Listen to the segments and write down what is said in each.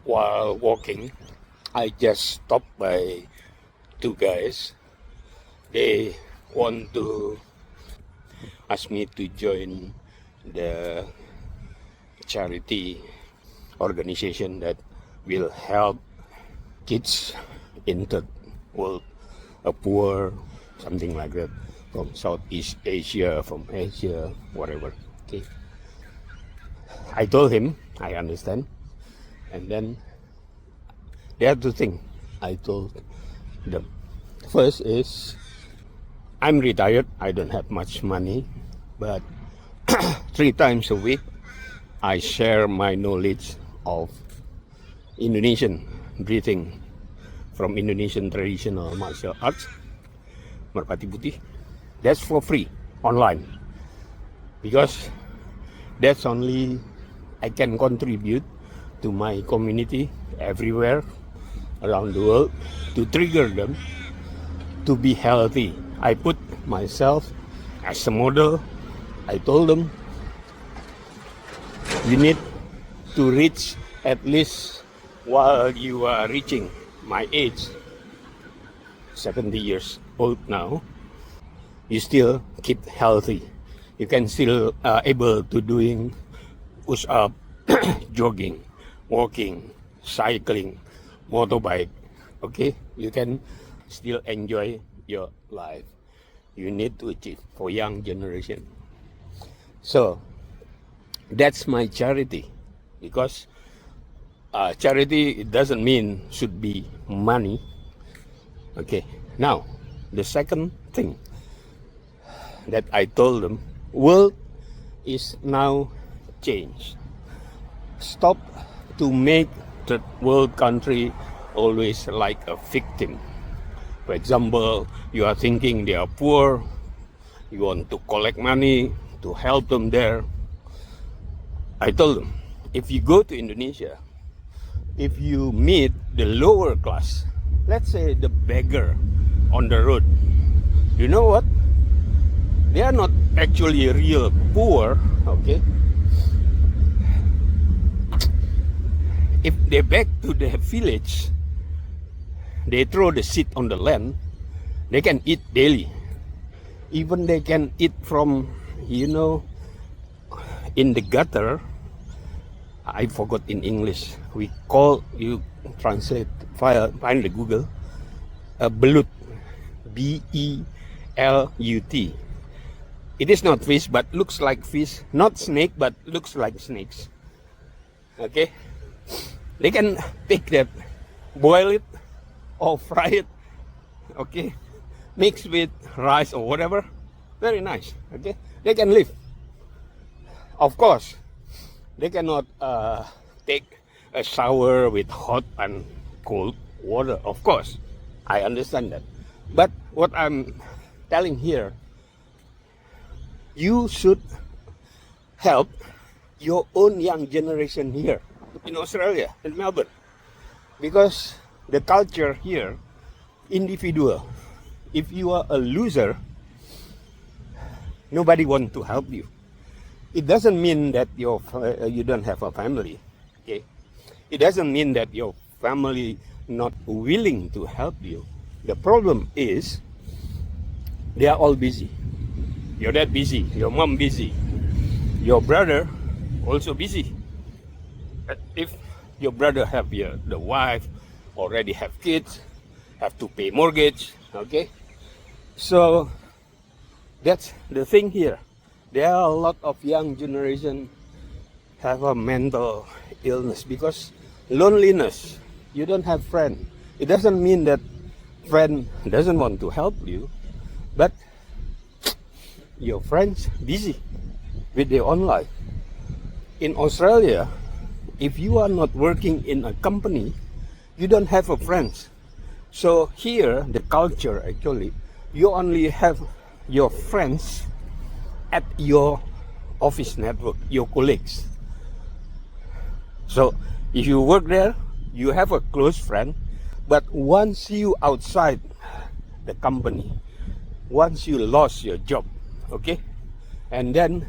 While walking, I just stopped by two guys. They want to ask me to join the charity organization that will help kids in third world, poor, something like that, from Southeast Asia, from Asia, whatever. Okay. I told him I understand, and then there are two things I told them. First is I'm retired. I don't have much money, but 3 times a week I share my knowledge of Indonesian breathing from Indonesian traditional martial arts, Merpati Putih. That's for free online, because that's only I can contribute to my community everywhere around the world to trigger them to be healthy. I put myself as a model. I told them you need to reach at least while you are reaching my age, 70 years old now, you still keep healthy. You can still able to doing push-up, jogging, walking, cycling, motorbike. Okay, you can still enjoy your life. You need to achieve for young generation. So that's my charity, because charity doesn't mean should be money. Okay, now the second thing that I told them, world is now changed. Stop to make the world country always like a victim. For example, you are thinking they are poor, you want to collect money to help them there. I told them, if you go to Indonesia, if you meet the lower class, let's say the beggar on the road, you know what? They are not actually real poor, okay? If they back to the village, they throw the seed on the land, they can eat daily. Even they can eat from, in the gutter. I forgot in English. We call, you translate, find the Google, belut, B-E-L-U-T. It is not fish, but looks like fish. Not snake, but looks like snakes. Okay? They can take that, boil it, or fry it. Okay? Mix with rice or whatever. Very nice. Okay? They can live. Of course, they cannot take a shower with hot and cold water. Of course, I understand that. But what I'm telling here, you should help your own young generation here in Australia, in Melbourne. Because the culture here, individual. If you are a loser, nobody wants to help you. It doesn't mean that you don't have a family. Okay? It doesn't mean that your family not willing to help you. The problem is they are all busy. Your dad busy, your mom busy, your brother also busy. If your brother have the wife, already have kids, have to pay mortgage, okay? So that's the thing here. There are a lot of young generation have a mental illness because loneliness. You don't have friend. It doesn't mean that friend doesn't want to help you, but your friends busy with their own life. In Australia, if you are not working in a company, you don't have a friends. So here, the culture actually, you only have your friends at your office network, your colleagues. So if you work there, you have a close friend, but once you outside the company, once you lost your job, okay, and then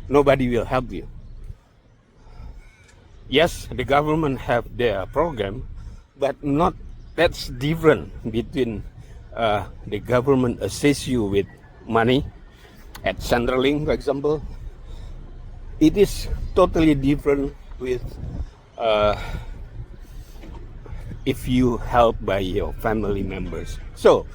nobody will help you. Yes, the government have their program, but not that's different between the government assist you with money at Centrelink, for example. It is totally different with uh, if you help by your family members. So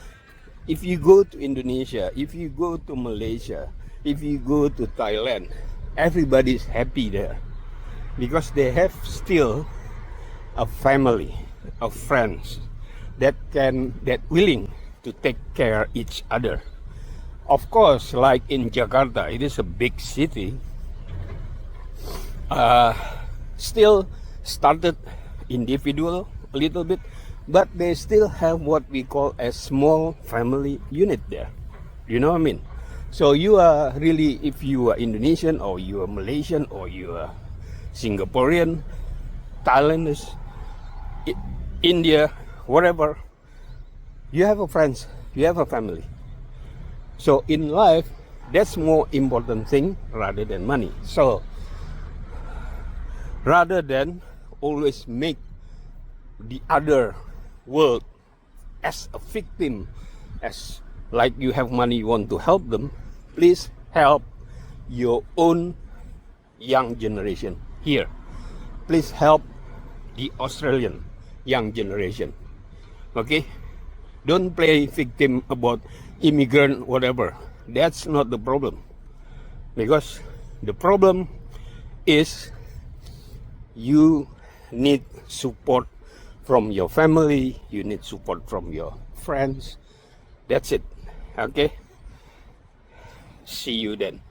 if you go to Indonesia, if you go to Malaysia, if you go to Thailand, everybody's happy there because they have still a family of friends that willing to take care each other. Of course, like in Jakarta, it is a big city. Still started individual a little bit, but they still have what we call a small family unit there. You know what I mean? So you are really, if you are Indonesian or you are Malaysian or you are Singaporean, Thailandese, India, whatever, you have a friends, you have a family. So in life, that's more important thing rather than money. So rather than always make the other world as a victim, as like you have money, you want to help them, please help your own young generation here. Please help the Australian young generation. Okay? Don't play victim about immigrant, whatever. That's not the problem. Because the problem is you need support from your family, you need support from your friends. That's it. Okay? See you then.